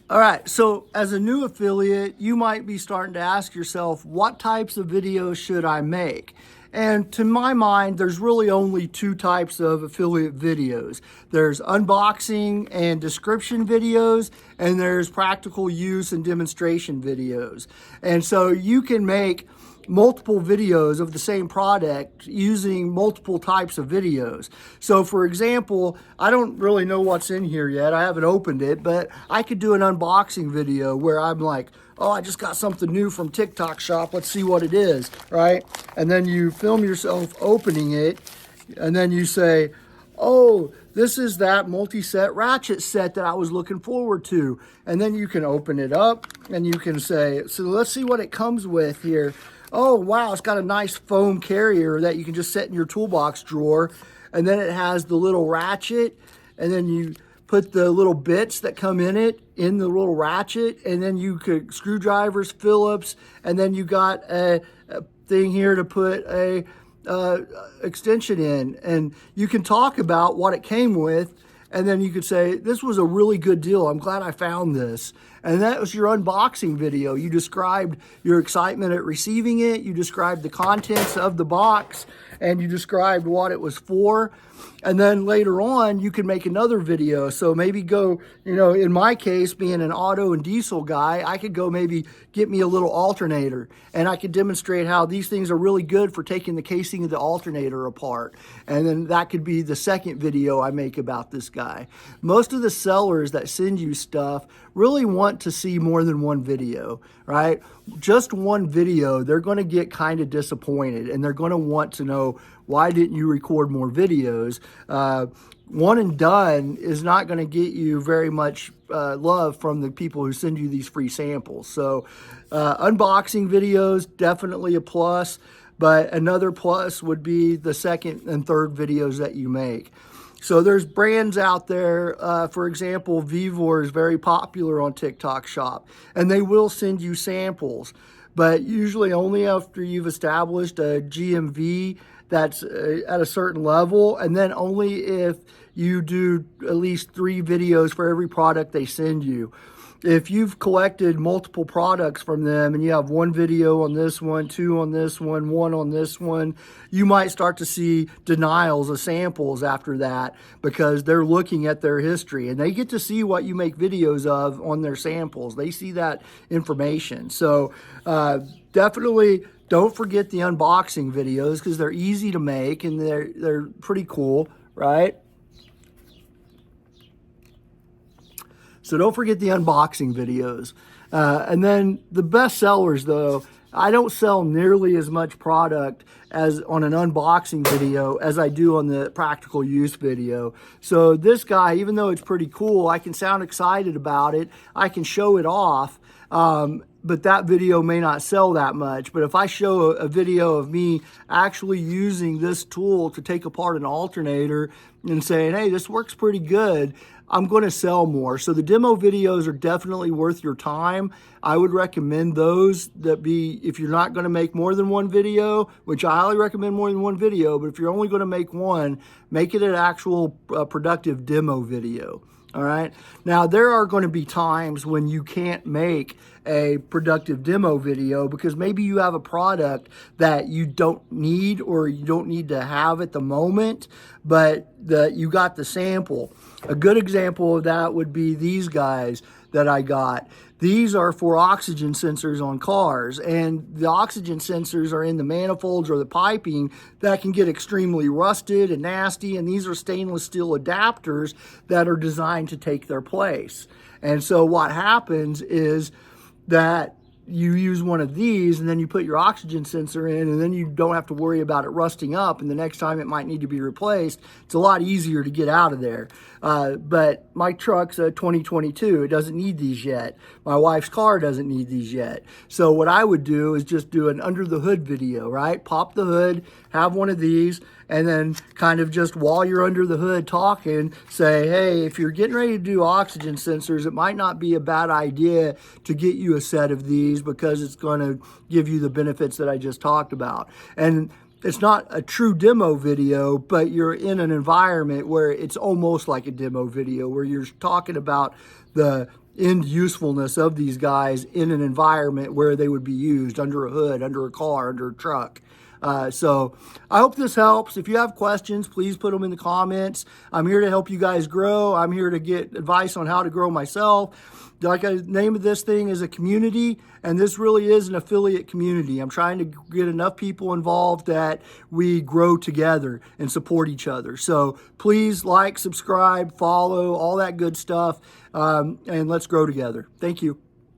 All right, so as a new affiliate, you might be starting to ask yourself, what types of videos should I make? And to my mind, there's really only two types of affiliate videos. There's unboxing and description videos, and there's practical use and demonstration videos. And so you can make multiple videos of the same product using multiple types of videos. So for example, I don't really know what's in here yet. I haven't opened it, but I could do an unboxing video where I'm like, oh, I just got something new from TikTok Shop. Let's see what it is, right? And then you film yourself opening it, and then you say, oh, this is that multi-set ratchet set that I was looking forward to. And then you can open it up and you can say, so let's see what it comes with here. Oh, wow, it's got a nice foam carrier that you can just set in your toolbox drawer. And then it has the little ratchet, and then you put the little bits that come in it in the little ratchet, and then you could screwdrivers, Phillips, and then you got a thing here to put a extension in, and you can talk about what it came with, and then you could say, this was a really good deal. I'm glad I found this. And that was your unboxing video. You described your excitement at receiving it. You described the contents of the box, and you described what it was for. And then later on, you can make another video. So maybe go, in my case, being an auto and diesel guy, I could go maybe get me a little alternator, and I could demonstrate how these things are really good for taking the casing of the alternator apart. And then that could be the second video I make about this guy. Most of the sellers that send you stuff really want to see more than one video, right? Just one video, they're going to get kind of disappointed, and they're going to want to know, why didn't you record more videos? One and done is not going to get you very much love from the people who send you these free samples. So unboxing videos, definitely a plus, but another plus would be the second and third videos that you make. So there's brands out there, for example, Vevor is very popular on TikTok Shop, and they will send you samples, but usually only after you've established a GMV that's at a certain level, and then only if you do at least 3 videos for every product they send you. If you've collected multiple products from them and you have 1 video on this one, 2 on this one, 1 on this one, you might start to see denials of samples after that, because they're looking at their history and they get to see what you make videos of on their samples. They see that information. So definitely don't forget the unboxing videos, because they're easy to make and they're pretty cool, right? So don't forget the unboxing videos. And then the best sellers, though, I don't sell nearly as much product as on an unboxing video as I do on the practical use video. So this guy, even though it's pretty cool, I can sound excited about it, I can show it off, but that video may not sell that much. But if I show a video of me actually using this tool to take apart an alternator and saying, hey, this works pretty good, I'm going to sell more. So the demo videos are definitely worth your time. I would recommend those if you're not going to make more than 1 video, which I highly recommend more than 1 video, but if you're only going to make 1, make it an actual productive demo video. All right. Now, there are going to be times when you can't make a productive demo video because maybe you have a product that you don't need or you don't need to have at the moment, but you got the sample. A good example of that would be these guys that I got. These are for oxygen sensors on cars, and the oxygen sensors are in the manifolds or the piping that can get extremely rusted and nasty, and these are stainless steel adapters that are designed to take their place. And so what happens is that you use one of these and then you put your oxygen sensor in, and then you don't have to worry about it rusting up, and the next time it might need to be replaced, it's a lot easier to get out of there. But my truck's a 2022. It doesn't need these yet. My wife's car doesn't need these yet. So what I would do is just do an under the hood video, right? Pop the hood, have one of these, and then kind of just while you're under the hood talking, say, hey, if you're getting ready to do oxygen sensors, it might not be a bad idea to get you a set of these because it's going to give you the benefits that I just talked about. And it's not a true demo video, but you're in an environment where it's almost like a demo video, where you're talking about the end usefulness of these guys in an environment where they would be used under a hood, under a car, under a truck. So I hope this helps. If you have questions, please put them in the comments. I'm here to help you guys grow. I'm here to get advice on how to grow myself. Like the name of this thing is a community, and this really is an affiliate community. I'm trying to get enough people involved that we grow together and support each other. So please like, subscribe, follow, all that good stuff, and let's grow together. Thank you.